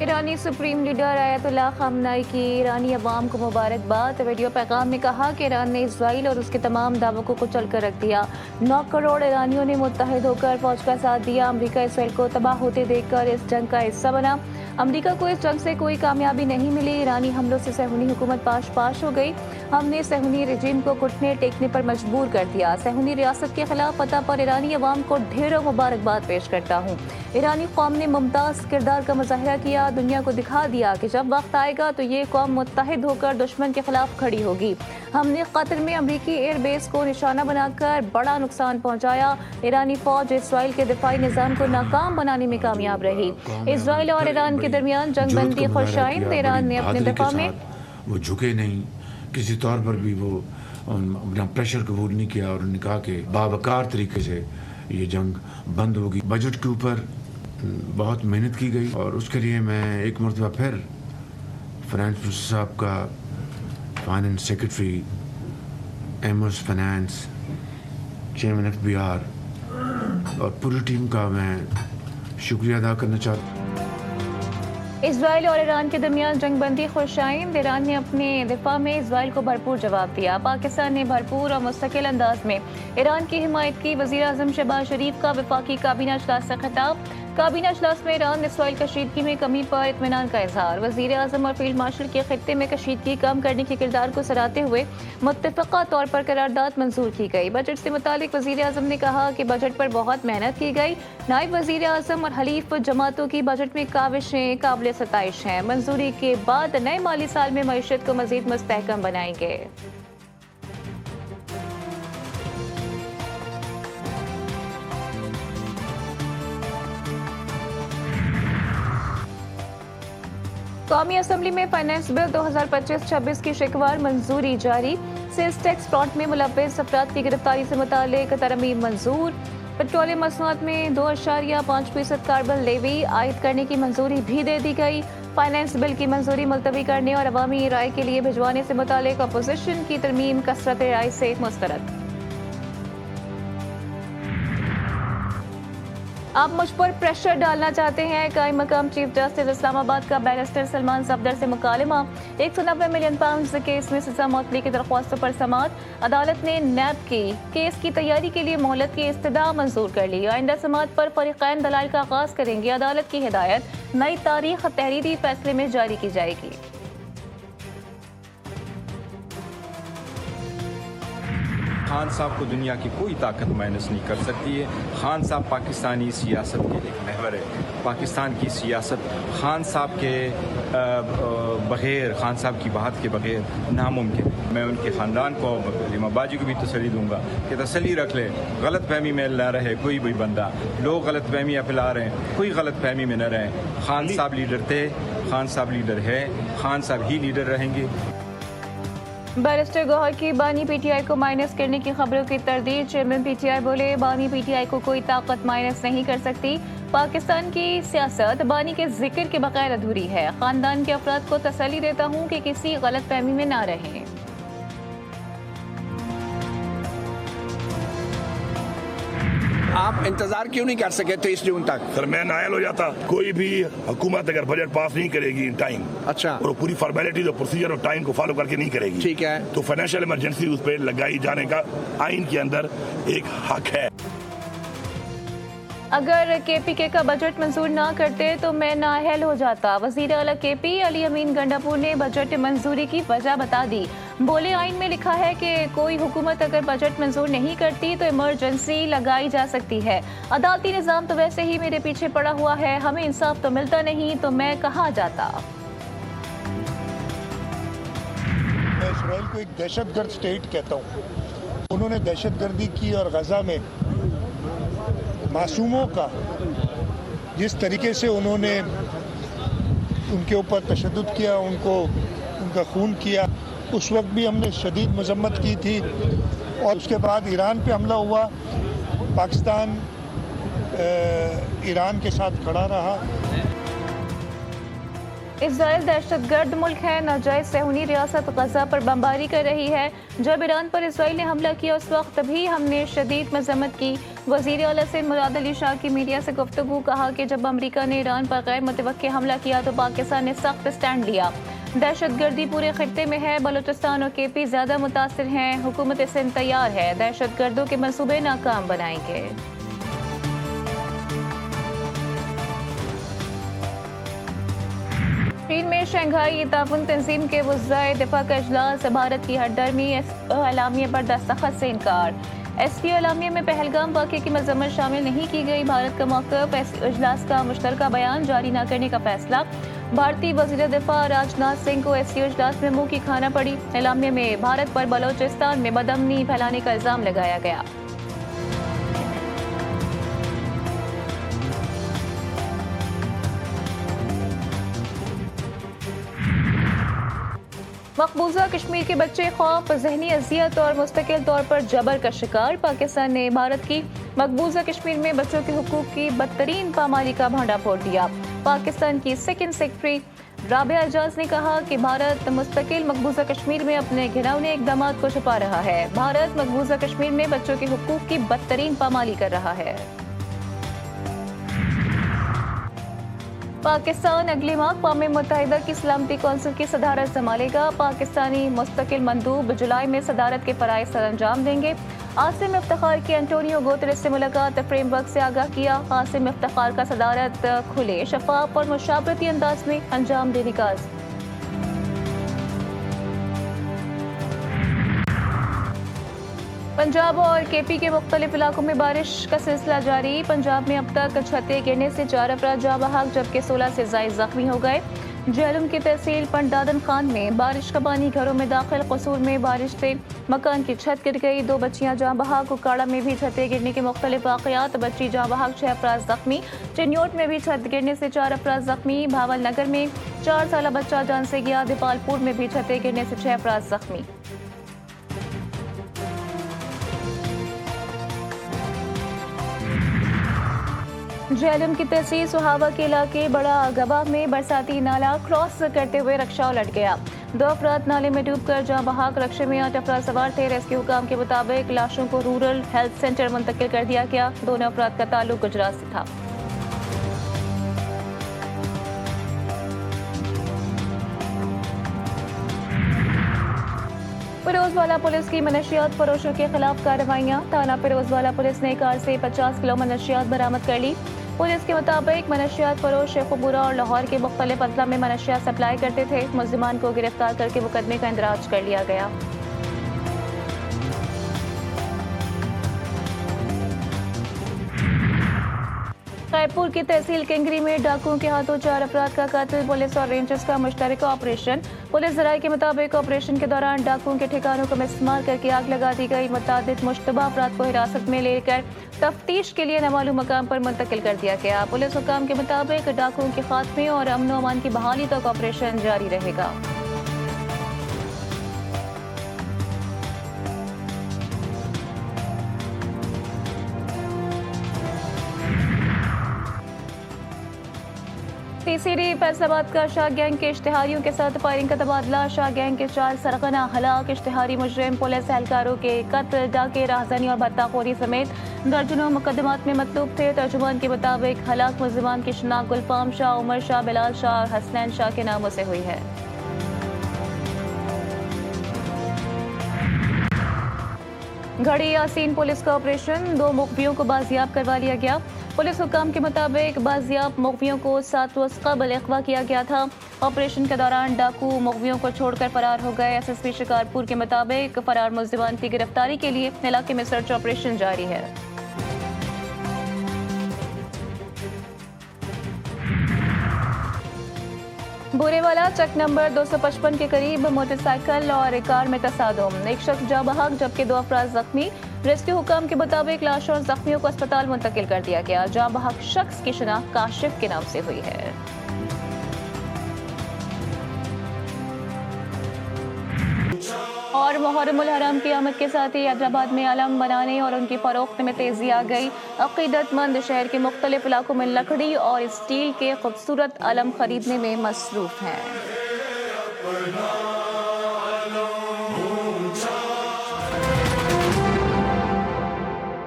ईरानी supreme leader Ayatollah Khamenei की ईरानी अवाम को मुबारकबाद। वीडियो पैगाम में कहा कि ईरान ने इसराइल और उसके तमाम दावों को कुचल कर रख दिया। 9 करोड़ ईरानियों ने मुत्तहिद होकर फौज का साथ दिया। अमेरिका इसराइल को तबाह होते देखकर इस जंग का हिस्सा बना। अमेरिका को इस जंग से कोई कामयाबी नहीं मिली। ईरानी हमलों से सहूनी हुकूमत पाश हो गई। हमने सहूनी रजीम को घुटने टेकने पर मजबूर कर दिया। सहूनी रियासत के खिलाफ फतह पर ईरानी अवाम को ढेरों मुबारकबाद पेश करता हूँ। ईरानी कौम ने मुमताज़ किरदार का मुजाहिरा किया। दुनिया को दिखा दिया कि जब वक्त आएगा तो ये कौम मुत्तहिद होकर दुश्मन के खिलाफ खड़ी होगी। हमने कतर में अमरीकी एयरबेस को निशाना बनाकर बड़ा नुकसान पहुंचाया। ईरानी फौज इसराइल के दिफाई निज़ाम को नाकाम बनाने में कामयाब रही। इसराइल और ईरान के दरमियान जंग बंदी खुशाइंद। ईरान ने अपने दिफा में वो झुके नहीं, किसी तौर पर भी वो अपना प्रेशर कबूल नहीं किया और उन्होंने कहा कि बावकार तरीके से ये जंग बंद होगी। बजट के ऊपर बहुत मेहनत की गई और उसके लिए मैं एक मरतबा फिर फाइनेंस मिनिस्टर साहब का, फाइनेंस सेक्रेटरी, एमर्स फाइनेंस, चेयरमैन FBR और पूरी टीम का मैं शुक्रिया अदा करना चाहता हूँ। इसराइल और ईरान के दरमियान जंग बंदी खुशाइंद। ईरान ने अपने दिफा में इसराइल को भरपूर जवाब दिया। पाकिस्तान ने भरपूर और मुस्तकिल अंदाज में ईरान की हिमायत की। वज़ीर आज़म शहबाज शरीफ का वफाकी काबीना इजलास से खिताब। काबीना इजलास में ईरान इसराइल कशीदगी में कमी पर इत्मीनान का इजहार। वज़ीर आज़म और फील्ड मार्शल के खित्ते में कशीदगी कम करने के किरदार को सराहते हुए मुत्तफ़क़ा तौर पर करारदाद मंजूर की गई। बजट से मुतालिक वज़ीर आज़म ने कहा कि बजट पर बहुत मेहनत की गई। नायब वज़ीर आज़म और हलीफ जमातों की बजट में काविशें काबिल सताइश हैं। मंजूरी के बाद नए माली साल में मईशत को मज़ीद मुस्तहकम बनाएंगे। कौमी असम्बली में फाइनेंस बिल 2025-26 की शिकवार मंजूरी जारी। सेल्स टैक्स फ्रॉड में मुलव्वस अफराद की गिरफ्तारी से मुतालिक तरमीम मंजूर। पेट्रोलियम मसनूआत में 2.5% कार्बन लेवी आयद करने की मंजूरी भी दे दी गई। फाइनेंस बिल की मंजूरी मुलतवी करने और अवामी राय के लिए भिजवाने से मुतालिक अपोजिशन की तरमीम कसरत राय से मुस्तरद। आप मुझ पर प्रेशर डालना चाहते हैं। कायम मकाम चीफ जस्टिस इस्लामाबाद का बैरिस्टर सलमान सफदर से मुकालमा। 190 मिलियन पाउंड केस में सजा मौतली की दरख्वास्तों पर समाअत। अदालत ने नैब की केस की तैयारी के लिए मोहलत की इस्तदा मंजूर कर ली। आइंदा समाअत पर फरीक़ैन दलाइल का आगाज करेंगे। अदालत की हिदायत, नई तारीख तहरीरी फैसले में जारी की जाएगी। खान साहब को दुनिया की कोई ताकत माइनस नहीं कर सकती है। खान साहब पाकिस्तानी सियासत के एक महवर है। पाकिस्तान की सियासत खान साहब के बग़ैर, खान साहब की बात के बग़ैर नामुमकिन। मैं उनके ख़ानदान को, रीमा बाजी को भी तसल्ली दूंगा कि तसल्ली रख ले, गलत फहमी में न रहे कोई भी बंदा। लोग गलत फहमियाँ फैला रहे हैं, कोई गलत फहमी में न रहें। खान साहब लीडर थे, खान साहब लीडर है, खान साहब ही लीडर रहेंगे। बैरिस्टर गौहर की बानी PTI को माइनस करने की खबरों की तरदीद। चेयरमैन PTI बोले, बानी PTI को कोई ताकत माइनस नहीं कर सकती। पाकिस्तान की सियासत बानी के जिक्र के बगैर अधूरी है। खानदान के अफराद को तसल्ली देता हूँ कि किसी गलत फहमी में ना रहें। आप इंतजार क्यों नहीं कर सके 23 जून तक? सर मैं नायल हो जाता। कोई भी हुकूमत अगर बजट पास नहीं करेगी इन टाइम, अच्छा, और पूरी फॉर्मेलिटीज और प्रोसीजर और टाइम को फॉलो करके नहीं करेगी, ठीक है, तो फाइनेंशियल इमरजेंसी उस पर लगाई जाने का आइन के अंदर एक हक है। अगर KPK का बजट मंजूर ना करते तो मैं नाअहल हो जाता। वज़ीर आला KP अली अमीन गंडापुर ने बजट मंजूरी की वजह बता दी। बोले, आइन में लिखा है कि कोई हुकूमत अगर बजट मंजूर नहीं करती तो इमरजेंसी लगाई जा सकती है। अदालती निज़ाम तो वैसे ही मेरे पीछे पड़ा हुआ है। हमें इंसाफ तो मिलता नहीं तो मैं कहाँ जाता। मैं इसराइल को एक दहशतगर्द स्टेट कहता हूँ। उन्होंने दहशतगर्दी की और गजा में मासूमों का जिस तरीके से उन्होंने उनके ऊपर तशद्दुद किया, उनका खून किया, उस वक्त भी हमने शदीद मजम्मत की थी। और उसके बाद ईरान पे हमला हुआ, पाकिस्तान ईरान के साथ खड़ा रहा। इसराइल दहशतगर्द मुल्क है। नाजायज सहूनी रियासत गजा पर बमबारी कर रही है। जब ईरान पर इसराइल ने हमला किया उस वक्त भी हमने शदीद मजम्मत की। वज़ीर आला सिंध मुराद अली शाह की मीडिया से गुफ्तगू, कहा कि जब अमेरिका ने ईरान पर गैर मुतवक्के हमला किया तो पाकिस्तान ने सख्त स्टैंड लिया। दहशतगर्दी पूरे खित्ते में है, बलूचिस्तान और केपी ज्यादा मुतासिर हैं। हुकूमत सिंध तैयार है, दहशतगर्दों के मंसूबे नाकाम बनाएंगे। चीन में शंघाई ताउन तंजीम के वज़ाए दिफा का इजलास, भारत की हरदर्मी एलामिया पर दस्तखत से इनकार। एसपीओ एलामिया में पहलगाम वाक़े की मजम्मत शामिल नहीं की गई। भारत का मौक़िफ़, इजलास का मुश्तरका बयान जारी न करने का फैसला। भारतीय वज़ीर दिफा राजनाथ सिंह को एसपीओ इजलास में मुंह की खाना पड़ी। एलामिया में भारत पर बलोचिस्तान में बदअमनी फैलाने का इल्ज़ाम लगाया गया। मकबूजा कश्मीर के बच्चे खौफ, जहनी अजियत और मुस्तकिल तौर पर जबर का शिकार। पाकिस्तान ने भारत की मकबूजा कश्मीर में बच्चों के हुकूक की बदतरीन पामाली का भांडा फोड़ दिया। पाकिस्तान की सेकेंड सेक्रेटरी राबिया एजाज ने कहा कि भारत मुस्तकिल मकबूजा कश्मीर में अपने घिनौने इक़दामात को छुपा रहा है। भारत मकबूजा कश्मीर में बच्चों के हुकूक की बदतरीन पामाली कर रहा है। पाकिस्तान अगले माह अक़वाम मुत्तहिदा की सलामती कौंसिल की सदारत संभालेगा। पाकिस्तानी मुस्तकिल मंदूब जुलाई में सदारत के फ़राइज़ सर अंजाम देंगे। आसिम इफ्तिखार की एंटोनियो गुतेरेस से मुलाकात, फ्रेमवर्क से आगाह किया। आसिम इफ्तिखार का सदारत खुले, शफाफ और मुशावरती अंदाज में अंजाम देने का आज़म। पंजाब और केपी के मुख्तलिफ इलाकों में बारिश का सिलसिला जारी। पंजाब में अब तक छतें गिरने से 4 अफराद जाँ बहक, जबकि 16 से ज़ायद जख्मी हो गए। जहलम की तहसील पंडादन खान में बारिश का पानी घरों में दाखिल। कसूर में बारिश से मकान की छत गिर गई, 2 बच्चियां जाँ बहक। उकाड़ा में भी छतें गिरने के मुख्तलिफ वाक़यात, बच्ची जाँ बहक, 6 अफराद जख्मी। चिन्योट में भी छत गिरने से 4 अफराद जख्मी। भावल नगर में 4 साला बच्चा जान से गया। दीपालपुर में भी छतें गिरने से 6 अफराद जख्मी। झेलम की तहसील सुहावा के इलाके बड़ा गबा में बरसाती नाला क्रॉस करते हुए रक्षा उलट गया। 2 अफराद नाले में डूबकर जाँ बहक। रक्षे में 8 अफराद सवार थे। रेस्क्यू हुकाम के मुताबिक लाशों को रूरल हेल्थ सेंटर मुंतकिल कर दिया गया। दोनों अफराद का ताल्लुक गुजरात से था। फिरोजवाला पुलिस की मनशियात फरोशों के खिलाफ कार्रवाइयाँ। थाना फिरोजवाला पुलिस ने कार से 50 किलो मनशियात बरामद कर ली। पुलिस के मुताबिक मनशियात फरोश शेखुपुरा और लाहौर के मुख्तलिफ अजला में मनशियात सप्लाई करते थे। मुल्जिमान को गिरफ्तार करके मुकदमे का इंदराज कर लिया गया। खैरपुर की तहसील किंगरी में डाकुओं के हाथों 4 अफराद का कत्ल। पुलिस और रेंजर्स का मुश्तरका ऑपरेशन। पुलिस ज़राए के मुताबिक ऑपरेशन के दौरान डाकुओं के ठिकानों को इस्तेमाल करके आग लगा दी गई। मुतादिद मुश्तबा अफराद को हिरासत में लेकर तफ्तीश के लिए नामालूम मकाम पर मुंतकिल कर दिया गया। पुलिस हुकाम के मुताबिक डाकुओं के खात्मे और अमन व अमान की बहाली तक ऑपरेशन जारी रहेगा। तीसरी फैसलाबाद का शाह गैंग के इश्तिहारियों के साथ फायरिंग का तबादला। शाह गैंग के 4 सरगना हलाक। इश्तिहारी मुजरिम पुलिस एहलकारों के कत्ल, डाके, राहज़नी और भत्ताखोरी समेत दर्जनों मुकदमात में मतलूब थे। तर्जुमान के मुताबिक हलाक मुल्जिमान की शनाख्त गुलफाम शाह, उमर शाह, बिलाल शाह और हसनैन शाह के नामों से हुई है। घड़ी यासीन पुलिस का ऑपरेशन, 2 मुखबियों को बाजियाब करवा लिया गया। पुलिस हुकाम के मुताबिक बाजियाब मुखबियों को 7 रोज़ कबल अगवा किया गया था। ऑपरेशन के दौरान डाकू मुखबियों को छोड़कर फरार हो गए। एसएसपी शिकारपुर के मुताबिक फरार मुल्जिमान की गिरफ्तारी के लिए इलाके में सर्च ऑपरेशन जारी है। बुरेवाला चक नंबर 255 के करीब मोटरसाइकिल और कार में तसादुम, 1 शख्स जाँ बहक जबकि 2 अफराद जख्मी। रेस्क्यू हुकाम के मुताबिक लाशों और जख्मियों को अस्पताल मुंतकिल कर दिया गया। जाँ बहक शख्स की शनाख्त काशिफ के नाम से हुई है। और मुहर्रमुल हराम की आमद के साथ ही हैदराबाद में अलम बनाने और उनकी फरोख्त में तेजी आ गई। अकीदतमंद शहर के मुख्तलिफ इलाकों में लकड़ी और स्टील के खूबसूरत अलम खरीदने में मसरूफ हैं।